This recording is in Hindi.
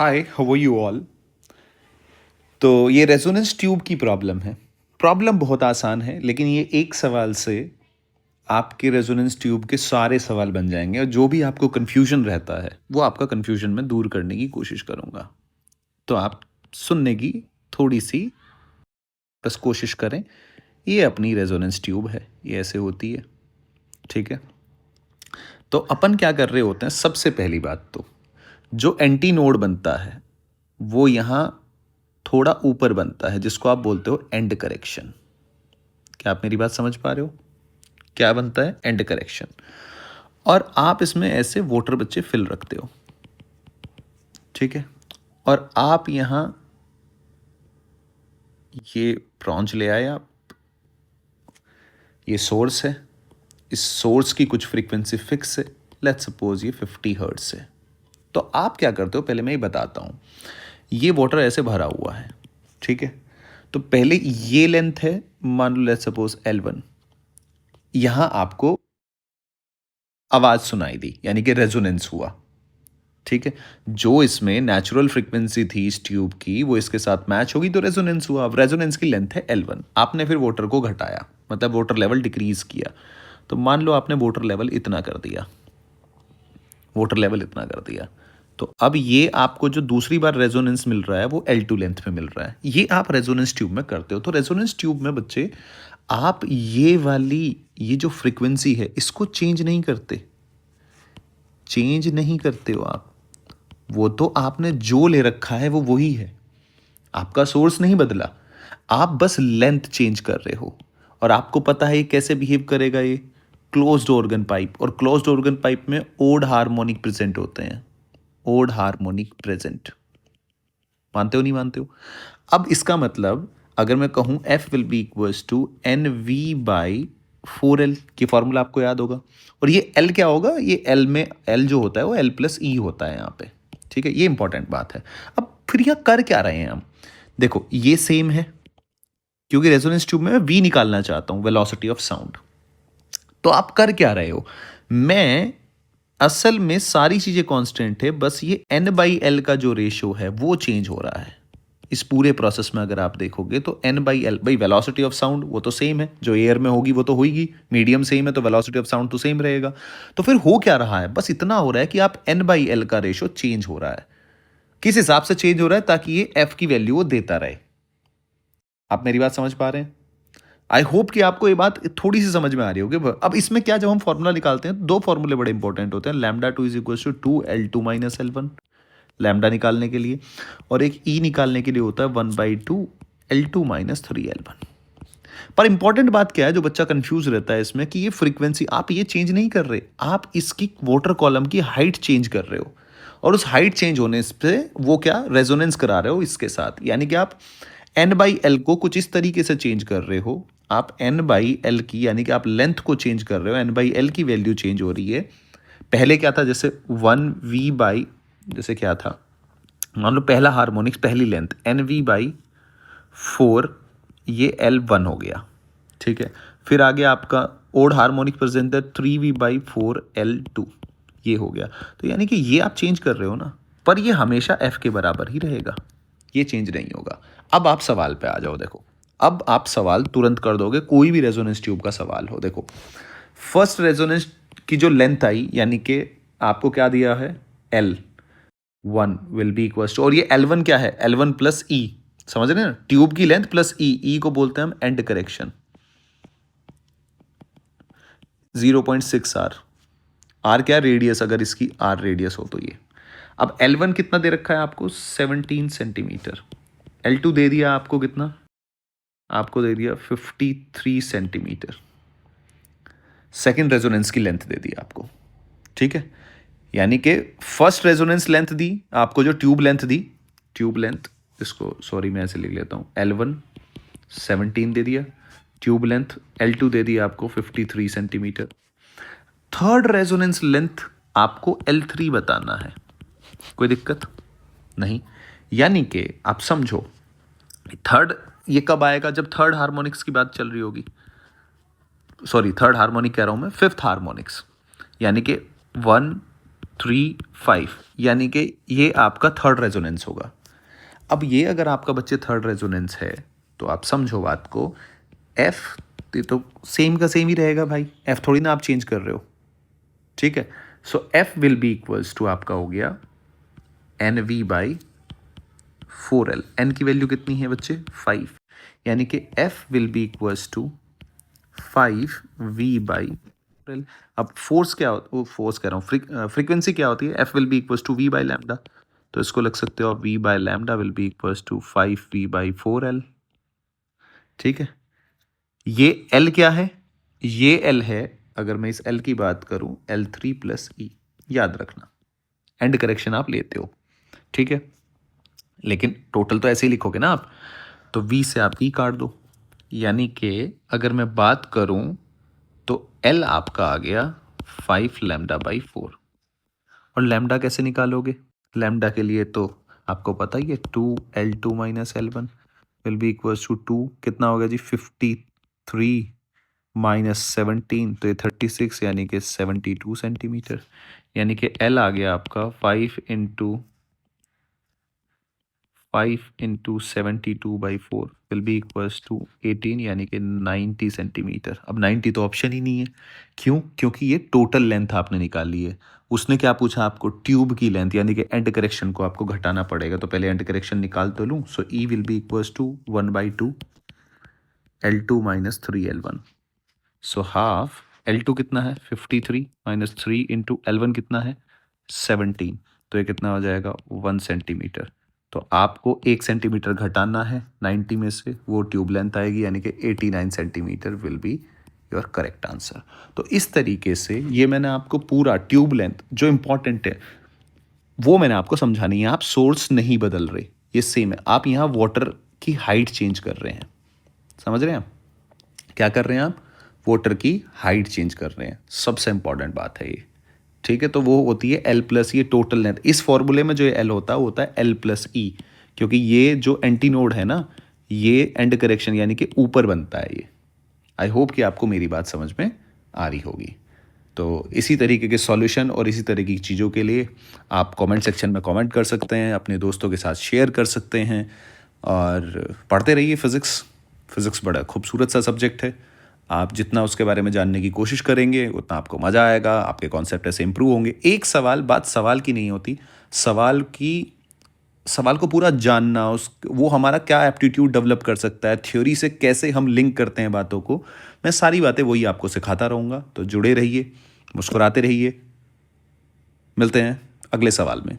Hi, how are you all. तो ये रेजोनेंस ट्यूब की प्रॉब्लम है। प्रॉब्लम बहुत आसान है, लेकिन ये एक सवाल से आपके रेजोनेंस ट्यूब के सारे सवाल बन जाएंगे और जो भी आपको कन्फ्यूजन रहता है वो आपका कन्फ्यूजन मैं दूर करने की कोशिश करूँगा। तो आप सुनने की थोड़ी सी बस कोशिश करें। ये अपनी रेजोनेंस ट्यूब है, ये ऐसे होती है, ठीक है। तो अपन क्या कर रहे होते हैं, सबसे पहली बात तो जो एंटी नोड बनता है वो यहाँ थोड़ा ऊपर बनता है, जिसको आप बोलते हो एंड करेक्शन। क्या आप मेरी बात समझ पा रहे हो? क्या बनता है? And correction. और आप इसमें ऐसे वोटर बच्चे फिल रखते हो, ठीक है। और आप यहां ये ब्रॉन्ज ले आए आप, ये सोर्स है, इस सोर्स की कुछ फ्रीक्वेंसी फिक्स है, लेट्स सपोज ये 50 हर्ट्ज है। तो आप क्या करते हो, पहले मैं ये बताता हूं। ये वाटर ऐसे भरा हुआ है, ठीक है। तो पहले ये लेंथ है, मान लो लेट्स सपोज L1। यहां आपको आवाज सुनाई दी, यानी कि रेजोनेंस हुआ, ठीक है। जो इसमें नेचुरल फ्रीक्वेंसी थी इस ट्यूब की वो इसके साथ मैच होगी तो रेजोनेंस हुआ। अब रेजोनेंस की लेंथ है L1, आपने फिर वोटर को घटाया, मतलब वोटर लेवल डिक्रीज किया। तो मान लो आपने वोटर लेवल इतना कर दिया, वोटर लेवल इतना कर दिया। तो अब ये आपको जो दूसरी बार रेजोनेंस मिल रहा है वो L2 लेंथ में मिल रहा है। ये आप रेजोनेंस ट्यूब में करते हो। तो रेजोनेंस ट्यूब में बच्चे आप ये वाली ये जो फ्रीक्वेंसी है इसको चेंज नहीं करते, चेंज नहीं करते हो आप। वो तो आपने जो ले रखा है वो वही है, आपका सोर्स नहीं बदला। आप बस लेंथ चेंज कर रहे हो। और आपको पता है ये कैसे बिहेव करेगा, ये क्लोज्ड ऑर्गन पाइप, और क्लोज्ड ऑर्गन पाइप में ओड हार्मोनिक प्रेजेंट होते हैं, ओड हार्मोनिक प्रेजेंट। मानते हो नहीं मानते हो? अब इसका मतलब अगर मैं कहूं F will be equals to n we by 4L, की फॉर्मूला आपको याद होगा। और ये L क्या होगा, ये L में L जो होता है वो L प्लस ई होता है यहाँ पे, ठीक है। ये इंपॉर्टेंट बात है। अब फिर यहाँ कर क्या रहे हैं हम, देखो ये सेम है, क्योंकि रेजोनेंस ट्यूब में मैं V निकालना चाहता हूँ, वेलोसिटी ऑफ साउंड। तो आप कर क्या रहे हो, मैं असल में सारी चीजें कांस्टेंट है, बस ये N बाई एल का जो रेशियो है वो चेंज हो रहा है। इस पूरे प्रोसेस में अगर आप देखोगे तो N बाई एल, भाई वेलोसिटी ऑफ साउंड वो तो सेम है, जो एयर में होगी वो तो होगी, मीडियम सेम है तो वेलोसिटी ऑफ साउंड तो सेम रहेगा। तो फिर हो क्या रहा है, बस इतना हो रहा है कि आप N बाई एल का रेशियो चेंज हो रहा है। किस हिसाब से चेंज हो रहा है, ताकि ये F की वैल्यू वो देता रहे। आप मेरी बात समझ पा रहे हैं? आई होप कि आपको ये बात थोड़ी सी समझ में आ रही होगी। अब इसमें क्या, जब हम फॉर्मूला निकालते हैं दो फॉर्मूले बड़े इंपॉर्टेंट होते हैं, lambda two is equal to 2L2 - L1, lambda निकालने के लिए, और एक ई निकालने के लिए होता है 1/2L2 - 3L1। पर इंपॉर्टेंट बात क्या है, जो बच्चा कंफ्यूज रहता है इसमें, कि ये फ्रीक्वेंसी आप ये चेंज नहीं कर रहे, आप इसकी वाटर कॉलम की हाइट चेंज कर रहे हो। और उस हाइट चेंज होने से वो क्या रेजोनेंस करा रहे हो इसके साथ, यानी कि आप N बाई एल को कुछ इस तरीके से चेंज कर रहे हो। आप N बाई एल की, यानी कि आप लेंथ को चेंज कर रहे हो, N बाई एल की वैल्यू चेंज हो रही है। पहले क्या था, जैसे 1V बाई, जैसे क्या था, मान लो पहला हार्मोनिक्स, पहली लेंथ NV/4, ये L1 हो गया, ठीक है। फिर आगे आपका ओड हार्मोनिक प्रेजेंट है 3V/4L2, ये हो गया। तो यानी कि ये आप चेंज कर रहे हो ना, पर ये हमेशा F के बराबर ही रहेगा, ये चेंज नहीं होगा। अब आप सवाल पे आ जाओ, देखो अब आप सवाल तुरंत कर दोगे, कोई भी रेजोनेंस ट्यूब का सवाल हो। देखो फर्स्ट रेजोनेंस की जो लेंथ आई, यानी कि आपको क्या दिया है, L1 will B equal to, और ये L1 क्या है, L1 प्लस ई, समझ रहे हैं ना, ट्यूब की लेंथ प्लस ई को बोलते हैं हम एंड करेक्शन, 0.6R। आर क्या रेडियस, अगर इसकी आर रेडियस हो तो ये। अब L1 कितना दे रखा है आपको, 17 सेंटीमीटर। L2 दे दिया आपको कितना, आपको दे दिया 53 सेंटीमीटर। सेकेंड रेजोनेंस की लेंथ दे दी आपको, ठीक है। यानी कि फर्स्ट रेजोनेंस लेंथ दी आपको, जो ट्यूब लेंथ दी, ट्यूब लेंथ, इसको सॉरी मैं ऐसे लिख लेता हूँ, L1 17 दे दिया, ट्यूब लेंथ L2 दे दिया आपको 53 सेंटीमीटर। थर्ड रेजोनेंस लेंथ आपको L3 बताना है, कोई दिक्कत नहीं। यानी कि आप समझो, थर्ड ये कब आएगा, जब थर्ड हार्मोनिक्स की बात चल रही होगी, सॉरी थर्ड हार्मोनिक कह रहा हूं मैं, फिफ्थ हार्मोनिक्स, यानी कि 1 3 5, यानी कि ये आपका थर्ड रेजोनेंस होगा। अब ये अगर आपका बच्चे थर्ड रेजोनेंस है तो आप समझो बात को, एफ तो सेम का सेम ही रहेगा भाई, एफ थोड़ी ना आप चेंज कर रहे हो, ठीक है। So F will be equals to आपका हो गया N we by 4L। N की वैल्यू कितनी है बच्चे 5, यानी कि F will be equals to 5V/L। अब फोर्स क्या होता है, फोर्स कह रहा हूँ, फ्रीक्वेंसी क्या होती है, f will be equals to V/λ। तो इसको लग सकते हो आप V/λ will be equals to 5V/4L, ठीक है। ये L क्या है, ये L है, अगर मैं इस L की बात करूं L3 प्लस E, याद रखना एंड करेक्शन आप लेते हो, ठीक है। लेकिन टोटल तो ऐसे ही लिखोगे ना आप, तो V से आप E काट दो, यानी कि अगर मैं बात करूं तो L आपका आ गया 5λ/4। और लैम्डा कैसे निकालोगे, लैम्डा के लिए तो आपको पता ही है 2L2 minus L1 will be equals to 2, कितना होगा जी 53 माइनस 17, तो ये 36 यानी कि 72 सेंटीमीटर। यानी कि L आ गया आपका 5 into 72/4 will be equals to 18, यानी कि 90 सेंटीमीटर। अब 90 तो ऑप्शन ही नहीं है, क्यों, क्योंकि ये टोटल लेंथ आपने निकाली है। उसने क्या पूछा आपको, ट्यूब की लेंथ, यानी कि एंड करेक्शन को आपको घटाना पड़ेगा। तो पहले एंड करेक्शन निकाल तो लूँ। So E will be equals to 1/2 L2 minus 3L1। So half L2 कितना है 53 माइनस 3 इंटू L1 कितना है 17, तो ये कितना हो जाएगा 1 सेंटीमीटर। तो आपको 1 सेंटीमीटर घटाना है 90 में से, वो ट्यूब लेंथ आएगी, यानी कि 89 centimetre will be your correct answer. तो इस तरीके से ये मैंने आपको पूरा ट्यूब लेंथ जो इंपॉर्टेंट है वो मैंने आपको समझानी है। आप सोर्स नहीं बदल रहे, ये सेम है, आप यहाँ वाटर की हाइट चेंज कर रहे हैं, समझ रहे हैं आप क्या कर रहे हैं, आप वाटर की हाइट चेंज कर रहे हैं, सबसे इंपॉर्टेंट बात है ये, ठीक है। तो वो होती है L प्लस, ये टोटल लेंथ, इस फॉर्मूले में जो L होता है वो होता है L प्लस E, क्योंकि ये जो एंटीनोड है ना, ये एंड करेक्शन यानी कि ऊपर बनता है ये। आई होप कि आपको मेरी बात समझ में आ रही होगी। तो इसी तरीके के सॉल्यूशन और इसी तरह की चीज़ों के लिए आप कमेंट सेक्शन में कमेंट कर सकते हैं, अपने दोस्तों के साथ शेयर कर सकते हैं, और पढ़ते रहिए फिज़िक्स। फिज़िक्स बड़ा खूबसूरत सा सब्जेक्ट है, आप जितना उसके बारे में जानने की कोशिश करेंगे उतना आपको मज़ा आएगा, आपके कॉन्सेप्ट ऐसे इंप्रूव होंगे। एक सवाल, बात सवाल की नहीं होती, सवाल को पूरा जानना, उस वो हमारा क्या एप्टीट्यूड डेवलप कर सकता है, थ्योरी से कैसे हम लिंक करते हैं बातों को, मैं सारी बातें वही आपको सिखाता रहूँगा। तो जुड़े रहिए, मुस्कुराते रहिए, मिलते हैं अगले सवाल में।